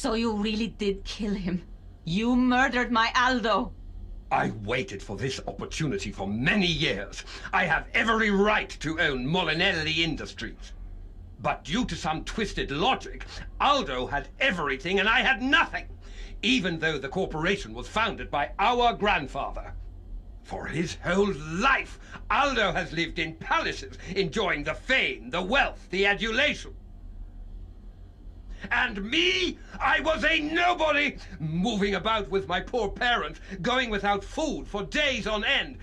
So you really did kill him. You murdered my Aldo. I waited for this opportunity for many years. I have every right to own Molinelli Industries. But due to some twisted logic, Aldo had everything and I had nothing, even though the corporation was founded by our grandfather. For his whole life, Aldo has lived in palaces, enjoying the fame, the wealth, the adulation. And me? I was a nobody, moving about with my poor parents, going without food for days on end,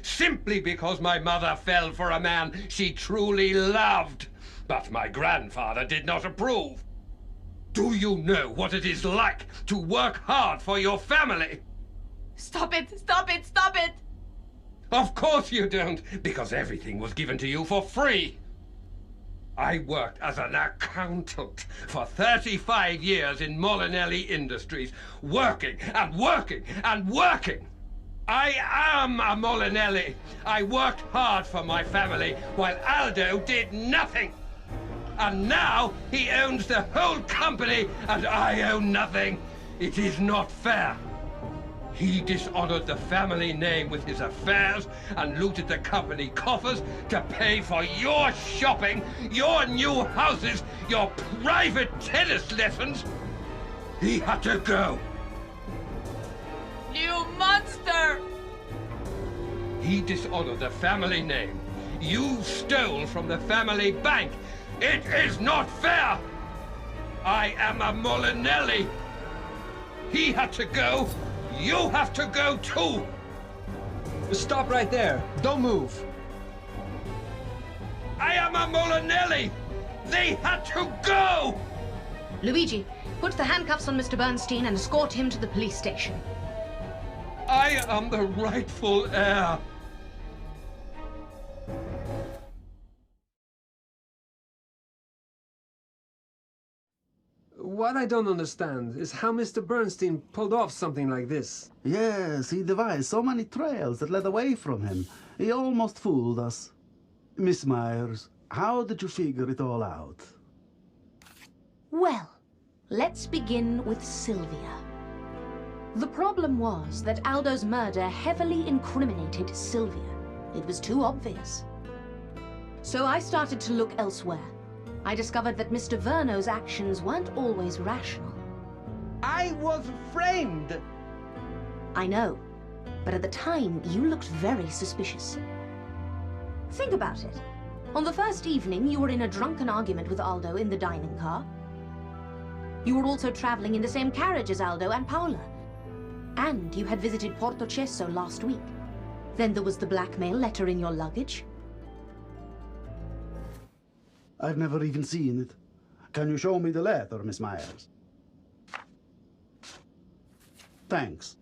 simply because my mother fell for a man she truly loved. But my grandfather did not approve. Do you know what it is like to work hard for your family? Stop it! Stop it! Stop it! Of course you don't, because everything was given to you for free. I worked as an accountant for 35 years in Molinelli Industries, working and working and working. I am a Molinelli. I worked hard for my family while Aldo did nothing. And now he owns the whole company and I own nothing. It is not fair. He dishonored the family name with his affairs and looted the company coffers to pay for your shopping, your new houses, your private tennis lessons. He had to go. You monster! He dishonored the family name. You stole from the family bank. It is not fair. I am a Molinelli. He had to go. You have to go too! Stop right there. Don't move. I am a Molinelli! They had to go! Luigi, put the handcuffs on Mr. Bernstein and escort him to the police station. I am the rightful heir. What I don't understand is how Mr. Bernstein pulled off something like this. Yes, he devised so many trails that led away from him. He almost fooled us. Miss Myers, how did you figure it all out? Well, let's begin with Sylvia. The problem was that Aldo's murder heavily incriminated Sylvia. It was too obvious. So I started to look elsewhere. I discovered that Mr. Verno's actions weren't always rational. I was framed! I know, but at the time, you looked very suspicious. Think about it. On the first evening, you were in a drunken argument with Aldo in the dining car. You were also traveling in the same carriage as Aldo and Paola. And you had visited Portocesso last week. Then there was the blackmail letter in your luggage. I've never even seen it. Can you show me the letter, Miss Myers? Thanks.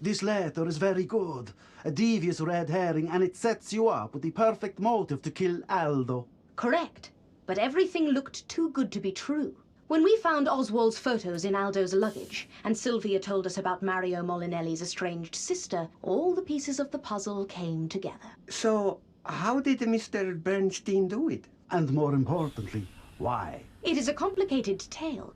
This letter is very good. A devious red herring, and it sets you up with the perfect motive to kill Aldo. Correct. But everything looked too good to be true. When we found Oswald's photos in Aldo's luggage, and Sylvia told us about Mario Molinelli's estranged sister, all the pieces of the puzzle came together. So, how did Mr. Bernstein do it? And more importantly, why? It is a complicated tale.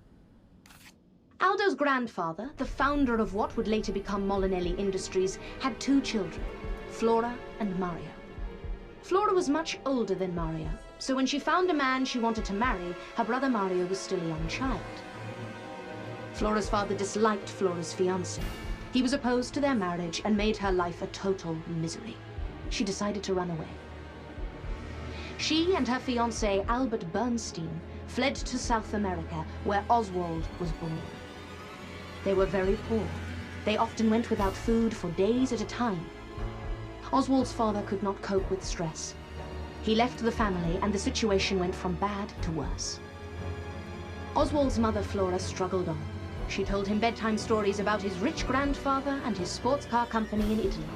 Aldo's grandfather, the founder of what would later become Molinelli Industries, had two children, Flora and Mario. Flora was much older than Mario, so when she found a man she wanted to marry, her brother Mario was still a young child. Flora's father disliked Flora's fiancé. He was opposed to their marriage and made her life a total misery. She decided to run away. She and her fiancé, Albert Bernstein, fled to South America, where Oswald was born. They were very poor. They often went without food for days at a time. Oswald's father could not cope with stress. He left the family, and the situation went from bad to worse. Oswald's mother, Flora, struggled on. She told him bedtime stories about his rich grandfather and his sports car company in Italy.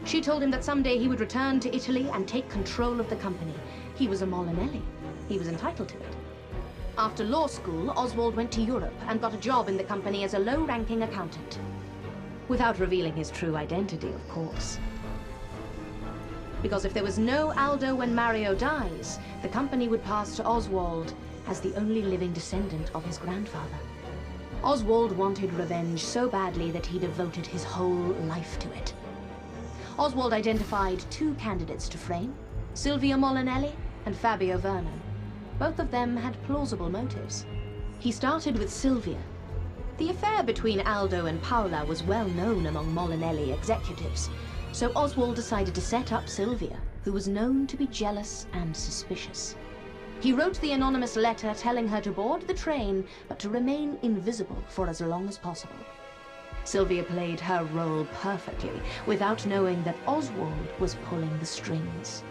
She told him that someday he would return to Italy and take control of the company. He was a Molinelli. He was entitled to it. After law school, Oswald went to Europe and got a job in the company as a low-ranking accountant. Without revealing his true identity, of course. Because if there was no Aldo when Mario dies, the company would pass to Oswald as the only living descendant of his grandfather. Oswald wanted revenge so badly that he devoted his whole life to it. Oswald identified two candidates to frame, Silvia Molinelli and Fabio Verno. Both of them had plausible motives. He started with Silvia. The affair between Aldo and Paola was well known among Molinelli executives, so Oswald decided to set up Silvia, who was known to be jealous and suspicious. He wrote the anonymous letter telling her to board the train, but to remain invisible for as long as possible. Silvia played her role perfectly, without knowing that Oswald was pulling the strings.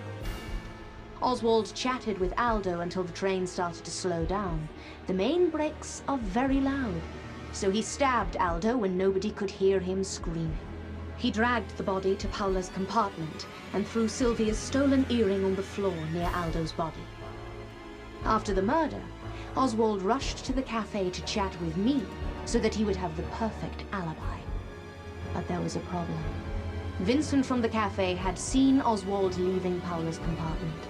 Oswald chatted with Aldo until the train started to slow down. The main brakes are very loud, so he stabbed Aldo when nobody could hear him screaming. He dragged the body to Paola's compartment and threw Silvia's stolen earring on the floor near Aldo's body. After the murder, Oswald rushed to the cafe to chat with me so that he would have the perfect alibi. But there was a problem. Vincent from the cafe had seen Oswald leaving Paola's compartment.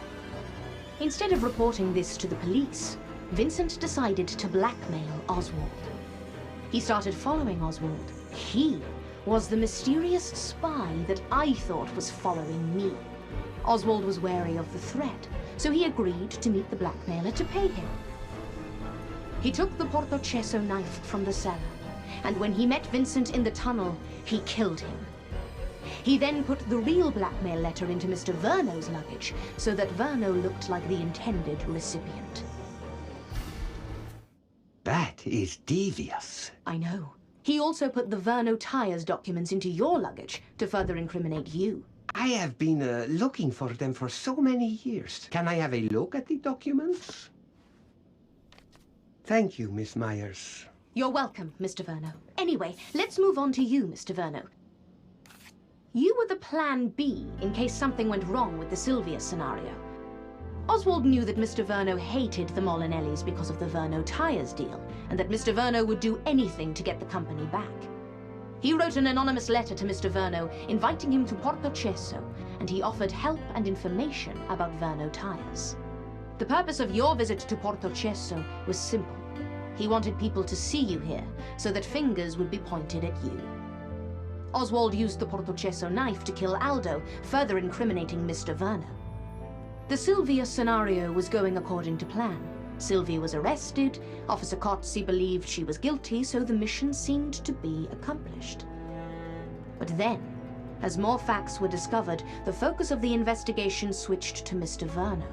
Instead of reporting this to the police, Vincent decided to blackmail Oswald. He started following Oswald. He was the mysterious spy that I thought was following me. Oswald was wary of the threat, so he agreed to meet the blackmailer to pay him. He took the Portocesso knife from the cellar, and when he met Vincent in the tunnel, he killed him. He then put the real blackmail letter into Mr. Verno's luggage, so that Verno looked like the intended recipient. That is devious. I know. He also put the Verno tires documents into your luggage to further incriminate you. I have been looking for them for so many years. Can I have a look at the documents? Thank you, Miss Myers. You're welcome, Mr. Verno. Anyway, let's move on to you, Mr. Verno. You were the plan B in case something went wrong with the Silvia scenario. Oswald knew that Mr. Verno hated the Molinellis because of the Verno tires deal, and that Mr. Verno would do anything to get the company back. He wrote an anonymous letter to Mr. Verno inviting him to Portocesso, and he offered help and information about Verno tires. The purpose of your visit to Portocesso was simple. He wanted people to see you here, so that fingers would be pointed at you. Oswald used the Portocesso knife to kill Aldo, further incriminating Mr. Verno. The Silvia scenario was going according to plan. Silvia was arrested, Officer Cozzi believed she was guilty, so the mission seemed to be accomplished. But then, as more facts were discovered, the focus of the investigation switched to Mr. Verno.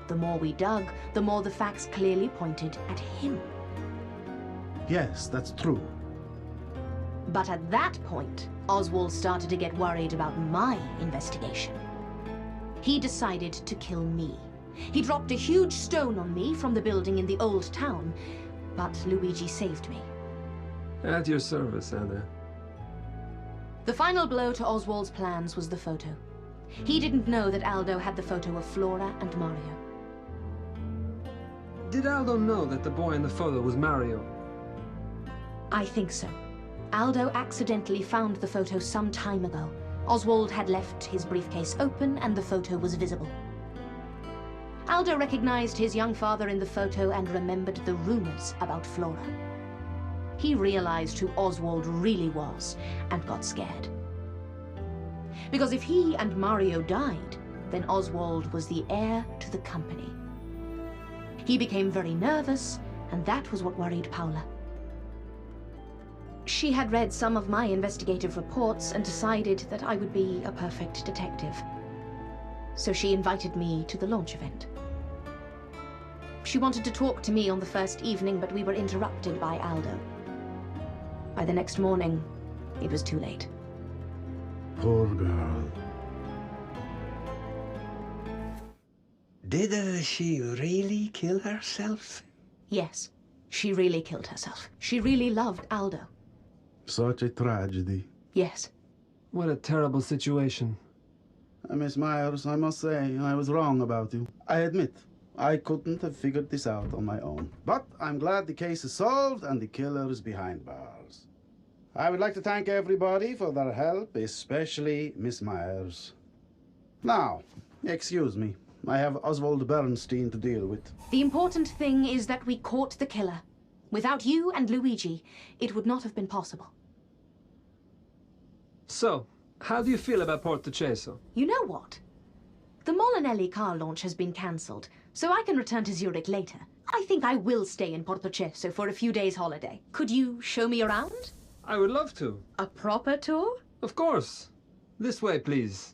The more we dug, the more the facts clearly pointed at him. Yes, that's true. But at that point, Oswald started to get worried about my investigation. He decided to kill me. He dropped a huge stone on me from the building in the old town, but Luigi saved me. At your service, Anna. The final blow to Oswald's plans was the photo. He didn't know that Aldo had the photo of Flora and Mario. Did Aldo know that the boy in the photo was Mario? I think so. Aldo accidentally found the photo some time ago. Oswald had left his briefcase open and the photo was visible. Aldo recognized his young father in the photo and remembered the rumors about Flora. He realized who Oswald really was and got scared. Because if he and Mario died, then Oswald was the heir to the company. He became very nervous, and that was what worried Paola. She had read some of my investigative reports and decided that I would be a perfect detective. So she invited me to the launch event. She wanted to talk to me on the first evening, but we were interrupted by Aldo. By the next morning, it was too late. Poor girl. Did she really kill herself? Yes, she really killed herself. She really loved Aldo. Such a tragedy. Yes. What a terrible situation. Miss Myers, I must say, I was wrong about you. I admit, I couldn't have figured this out on my own. But I'm glad the case is solved and the killer is behind bars. I would like to thank everybody for their help, especially Miss Myers. Now, excuse me. I have Oswald Bernstein to deal with. The important thing is that we caught the killer. Without you and Luigi, it would not have been possible. So, how do you feel about Portoceso? You know what? The Molinelli car launch has been cancelled, so I can return to Zurich later. I think I will stay in Portoceso for a few days' holiday. Could you show me around? I would love to. A proper tour? Of course. This way, please.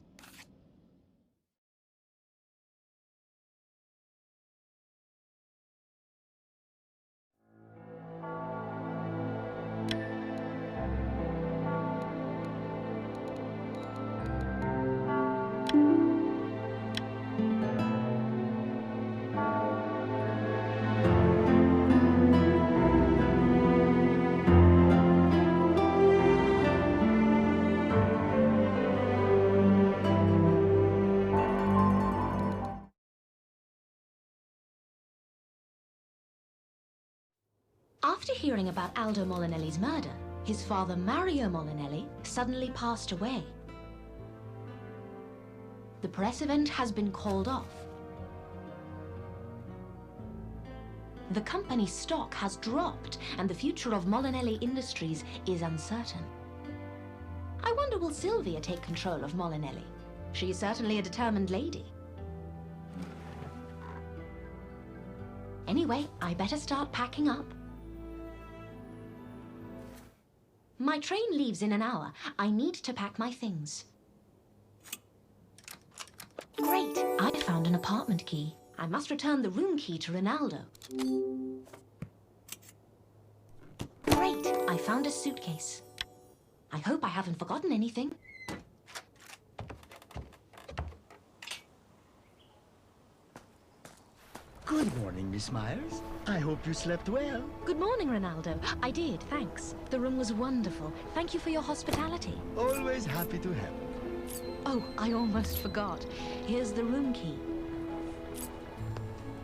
After hearing about Aldo Molinelli's murder, his father Mario Molinelli suddenly passed away. The press event has been called off. The company's stock has dropped, and the future of Molinelli Industries is uncertain. I wonder, will Sylvia take control of Molinelli? She is certainly a determined lady. Anyway, I better start packing up. My train leaves in an hour. I need to pack my things. Great! I found an apartment key. I must return the room key to Ronaldo. Great! I found a suitcase. I hope I haven't forgotten anything. Good morning, Miss Myers. I hope you slept well. Good morning, Ronaldo. I did, thanks. The room was wonderful. Thank you for your hospitality. Always happy to help. Oh, I almost forgot. Here's the room key.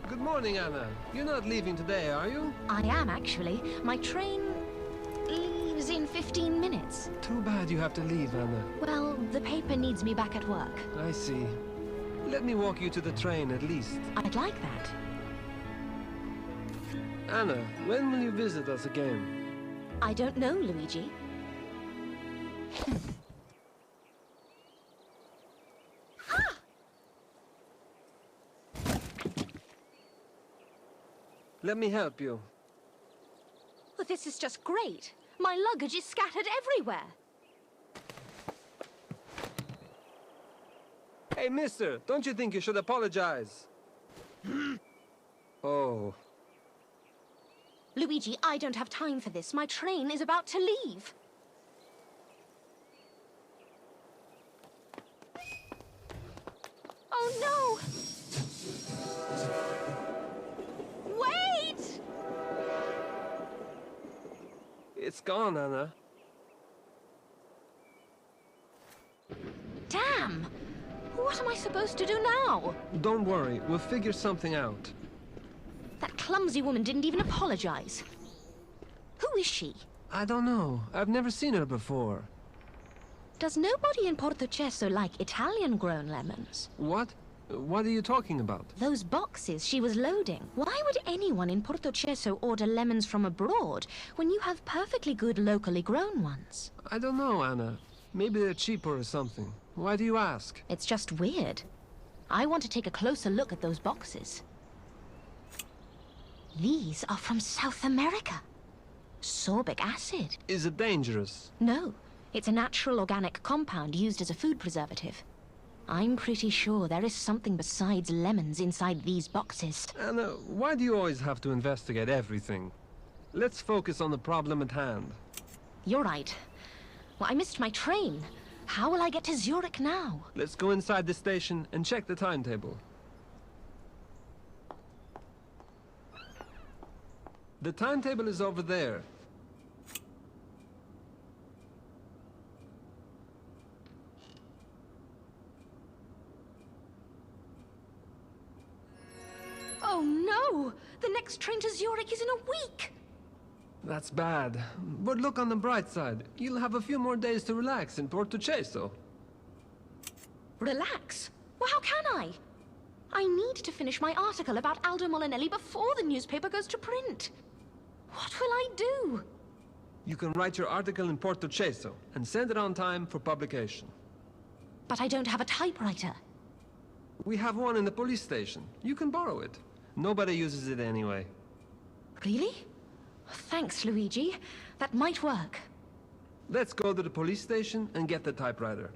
Good morning, Anna. You're not leaving today, are you? I am, actually. My train leaves in 15 minutes. Too bad you have to leave, Anna. Well, the paper needs me back at work. I see. Let me walk you to the train, at least. I'd like that. Anna, when will you visit us again? I don't know, Luigi. Let me help you. Well, this is just great. My luggage is scattered everywhere. Hey, mister, don't you think you should apologize? Oh. Luigi, I don't have time for this. My train is about to leave. Oh, no! Wait! It's gone, Anna. Damn! What am I supposed to do now? Don't worry, we'll figure something out. That clumsy woman didn't even apologize. Who is she? I don't know. I've never seen her before. Does nobody in Portoceso like Italian-grown lemons? What? What are you talking about? Those boxes she was loading. Why would anyone in Portoceso order lemons from abroad when you have perfectly good locally grown ones? I don't know, Anna. Maybe they're cheaper or something. Why do you ask? It's just weird. I want to take a closer look at those boxes. These are from South America. Sorbic acid. Is it dangerous? No, it's a natural organic compound used as a food preservative. I'm pretty sure there is something besides lemons inside these boxes. Anna, why do you always have to investigate everything? Let's focus on the problem at hand. You're right. Well, I missed my train. How will I get to Zurich now? Let's go inside the station and check the timetable. The timetable is over there. Oh no! The next train to Zurich is in a week! That's bad. But look on the bright side. You'll have a few more days to relax in Portoceso. Relax? Well, how can I? I need to finish my article about Aldo Molinelli before the newspaper goes to print. What will I do? You can write your article in Portoceso and send it on time for publication. But I don't have a typewriter. We have one in the police station. You can borrow it. Nobody uses it anyway. Really? Thanks, Luigi. That might work. Let's go to the police station and get the typewriter.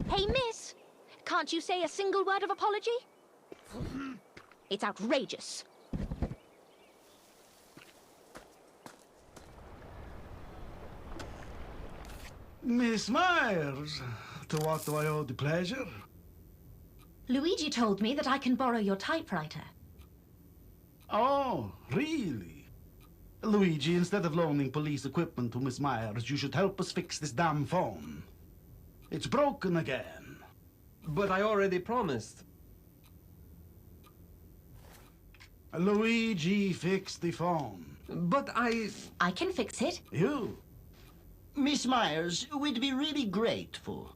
Hey, miss! Can't you say a single word of apology? It's outrageous. Miss Myers, to what do I owe the pleasure? Luigi told me that I can borrow your typewriter. Oh, really? Luigi, instead of loaning police equipment to Miss Myers, you should help us fix this damn phone. It's broken again. But I already promised. Luigi fixed the phone. But I can fix it. You? Miss Myers, we'd be really grateful.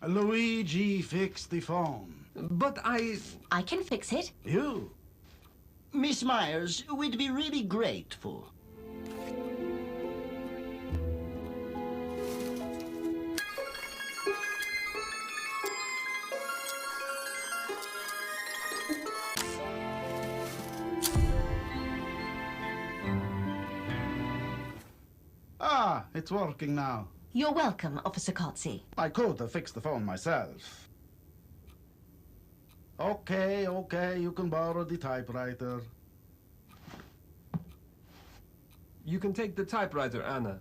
Luigi fixed the phone. But I can fix it. You? Miss Myers, we'd be really grateful. Ah, it's working now. You're welcome, Officer Cozzi. I could have fixed the phone myself. Okay, you can borrow the typewriter. you can take the typewriter, Anna.